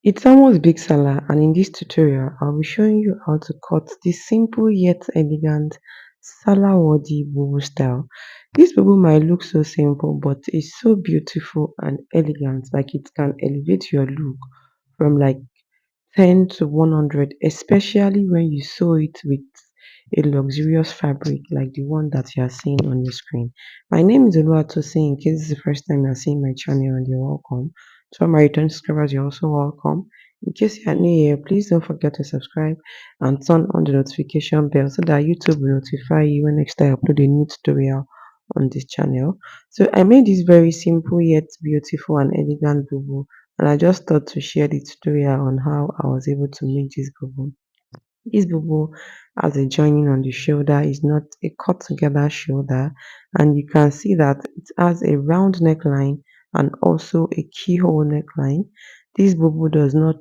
It's almost big Salah, and in this tutorial I'll be showing you how to cut this simple yet elegant Salah worthy Bubu style. This Bubu might look so simple but it's so beautiful and elegant, like it can elevate your look from like 10 to 100, especially when you sew it with a luxurious fabric like the one that you are seeing on your screen. My name is Oluwatosin. In case this is the first time you're seeing my channel and you're welcome. To all my return subscribers, you're also welcome. In case you're new here, please don't forget to subscribe and turn on the notification bell so that YouTube will notify you when next time I upload a new tutorial on this channel. So I made this very simple yet beautiful and elegant bubu, and I just thought to share the tutorial on how I was able to make this bubu. This bubu has a joining on the shoulder, is not a cut together shoulder, and you can see that it has a round neckline and also a keyhole neckline. This bubu does not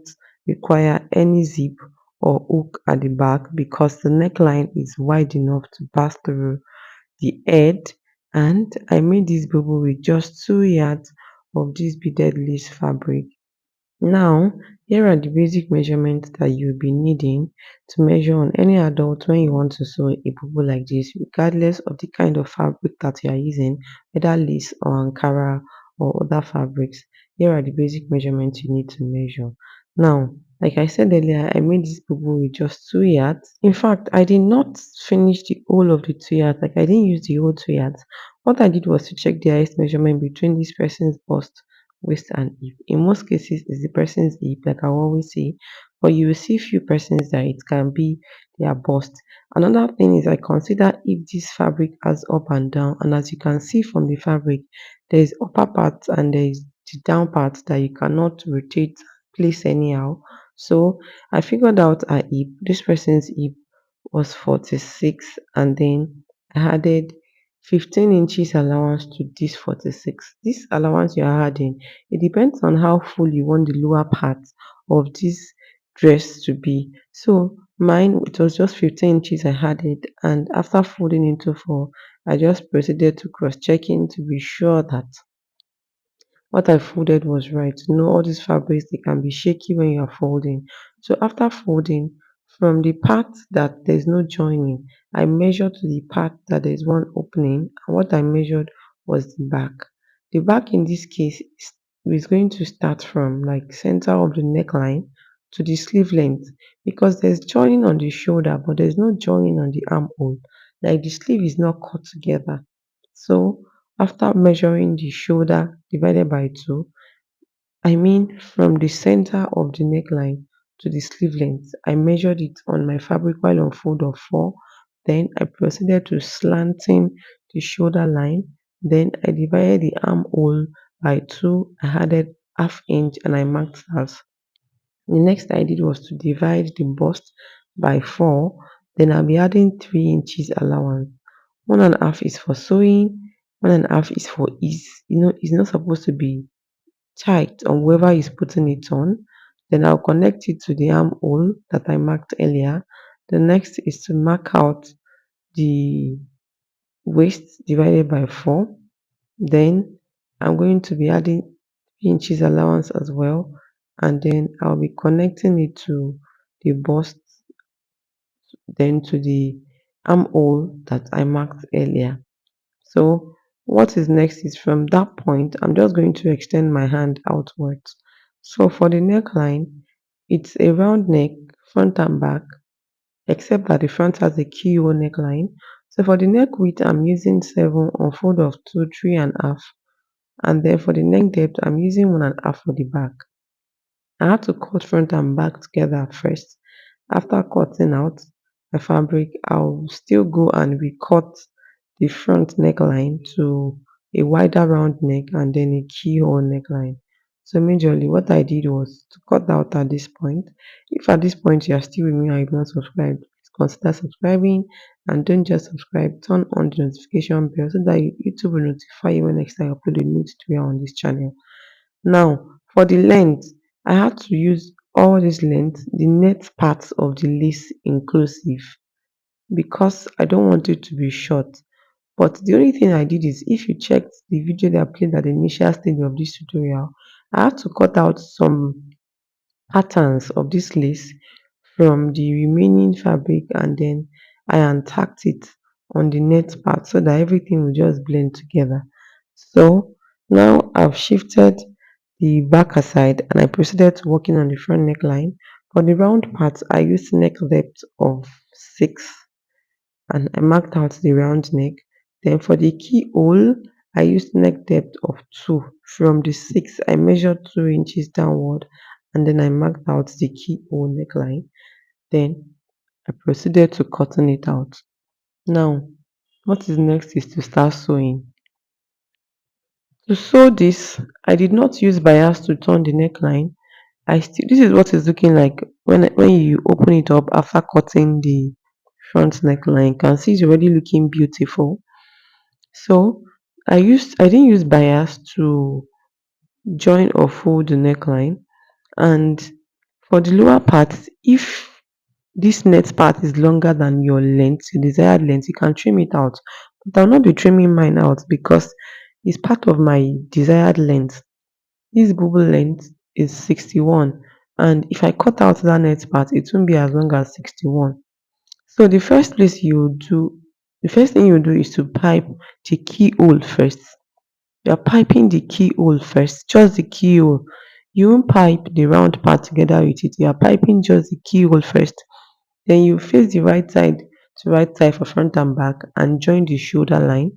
require any zip or hook at the back because the neckline is wide enough to pass through the head, and I made this bubu with just 2 yards of this beaded lace fabric. Now, here are the basic measurements that you'll be needing to measure on any adult when you want to sew a bubu like this, regardless of the kind of fabric that you are using, whether lace or Ankara or other fabrics. Here are the basic measurements you need to measure. Now, like I said earlier, I made this bubu with just 2 yards. In fact, I did not finish the whole of the 2 yards, like I didn't use the whole 2 yards. What I did was to check the highest measurement between this person's bust, waist and hip. In most cases, it's the person's hip, like I always say, but you will see few persons that it can be their bust. Another thing is I consider if this fabric has up and down, and as you can see from the fabric, there is upper part and there is the down part that you cannot rotate, place anyhow. So I figured out a hip. This person's hip was 46, and then I added 15 inches allowance to this 46. This allowance you are adding, it depends on how full you want the lower part of this dress to be. So mine, it was just 15 inches I added, and after folding into four, I just proceeded to cross checking to be sure that what I folded was right. You know, all these fabrics, they can be shaky when you are folding. So after folding, from the part that there's no joining, I measured to the part that there's one opening. And what I measured was the back. The back in this case is going to start from like center of the neckline to the sleeve length, because there's joining on the shoulder, but there's no joining on the armhole. Like the sleeve is not cut together. So after measuring the shoulder divided by 2, I mean from the center of the neckline to the sleeve length, I measured it on my fabric while on fold of 4. Then I proceeded to slanting the shoulder line. Then I divided the armhole by 2. I added half inch and I marked as. The next I did was to divide the bust by 4. Then I'll be adding 3 inches allowance. One and a half is for sewing, one and a half is for ease. You know, it's not supposed to be tight on whoever is putting it on. Then I'll connect it to the armhole that I marked earlier. The next is to mark out the waist divided by 4. Then I'm going to be adding 3 inches allowance as well. And then I'll be connecting it to the bust, then to the armhole that I marked earlier. So what is next is from that point, I'm just going to extend my hand outwards. So for the neckline, it's a round neck, front and back, except that the front has a keyhole neckline. So for the neck width, I'm using 7 on fold of 2, 3.5. And then for the neck depth, I'm using 1.5 for the back. I had to cut front and back together first. After cutting out the fabric, I'll still go and recut the front neckline to a wider round neck and then a keyhole neckline. So majorly what I did was to cut out at this point. If at this point you are still with me and you've not subscribed, please consider subscribing, and don't just subscribe, turn on the notification bell so that YouTube will notify you when next time I upload a new tutorial on this channel. Now, for the length, I had to use all this length, the net parts of the lace inclusive, because I don't want it to be short. But the only thing I did is, if you checked the video that I played at the initial stage of this tutorial, I had to cut out some patterns of this lace from the remaining fabric, and then I untacked it on the net part so that everything will just blend together. So now I've shifted the back aside and I proceeded to working on the front neckline. For the round part, I used neck depth of 6 and I marked out the round neck. Then for the keyhole, I used neck depth of 2. From the 6, I measured 2 inches downward and then I marked out the keyhole neckline. Then I proceeded to cutting it out. Now, what is next is to start sewing. To sew this, I did not use bias to turn the neckline. This is what it's looking like when you open it up after cutting the front neckline. You can see it's already looking beautiful. So I didn't use bias to join or fold the neckline. And for the lower part, if this net part is longer than your length, your desired length, you can trim it out. But I'll not be trimming mine out because it's part of my desired length. This bubble length is 61, and if I cut out that net part, it won't be as long as 61. So the first thing you do is to pipe the keyhole first. You're piping the keyhole first, just the keyhole. You won't pipe the round part together with it. You are piping just the keyhole first. Then you face the right side to right side for front and back and join the shoulder line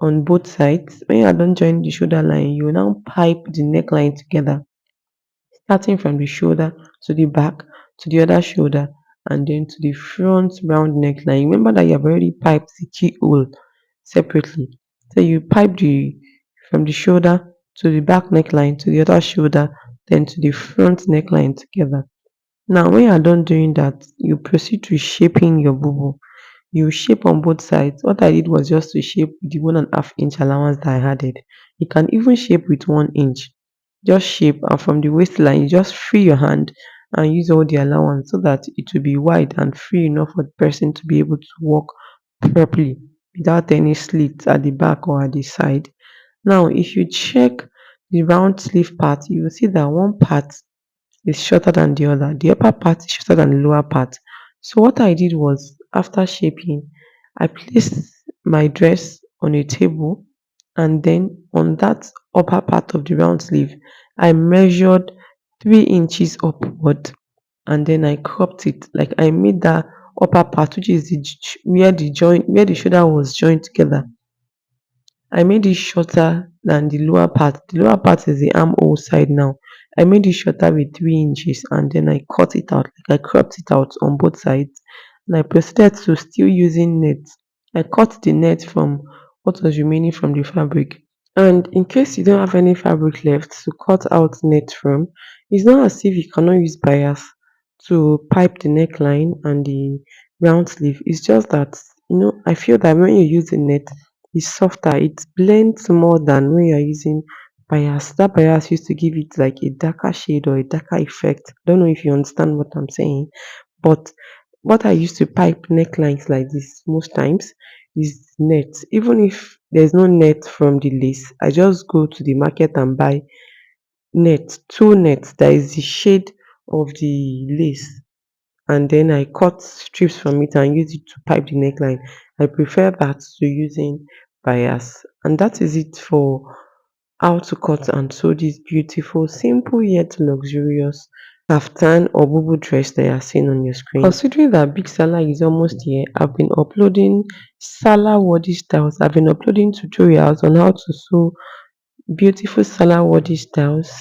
on both sides. When you are done joining the shoulder line, you will now pipe the neckline together, starting from the shoulder to the back to the other shoulder and then to the front round neckline. Remember that you have already piped the keyhole separately. So you pipe the from the shoulder to the back neckline to the other shoulder, then to the front neckline together. Now, when you are done doing that, you proceed to shaping your bubu. You shape on both sides. What I did was just to shape the 1.5 inch allowance that I added. You can even shape with 1 inch. Just shape, and from the waistline, you just free your hand and use all the allowance so that it will be wide and free enough for the person to be able to walk properly without any slits at the back or at the side. Now, if you check the round sleeve part, you will see that one part is shorter than the other. The upper part is shorter than the lower part. So what I did was, after shaping, I placed my dress on a table, and then on that upper part of the round sleeve, I measured 3 inches upward and then I cropped it. Like I made that upper part, which is where the shoulder was joined together. I made it shorter than the lower part. The lower part is the armhole side now. I made it shorter with 3 inches and then I cut it out. Like I cropped it out on both sides. And I proceeded to still using net. I cut the net from what was remaining from the fabric. And in case you don't have any fabric left to cut out net from, it's not as if you cannot use bias to pipe the neckline and the round sleeve. It's just that, I feel that when you use the net, it's softer. It blends more than when you're using bias. That bias used to give it like a darker shade or a darker effect. I don't know if you understand what I'm saying. But what I used to pipe necklines like this most times is net. Even if there's no net from the lace, I just go to the market and buy net, two nets that is the shade of the lace, and then I cut strips from it and use it to pipe the neckline. I prefer that to using bias. And that is it for how to cut and sew this beautiful, simple yet luxurious kaftan or bubu dress that you are seeing on your screen. Considering that Big Salah is almost here, I've been uploading Salah worthy styles. I've been uploading tutorials on how to sew beautiful Salah worthy styles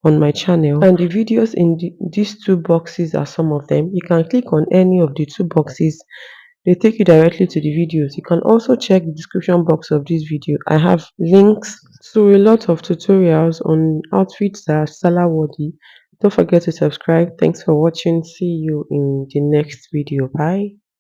on my channel, and the videos in these two boxes are some of them. You can click on any of the two boxes, they take you directly to the videos. You can also check the description box of this video. I have links to a lot of tutorials on outfits that are Salah worthy. Don't forget to subscribe. Thanks for watching. See you in the next video. Bye.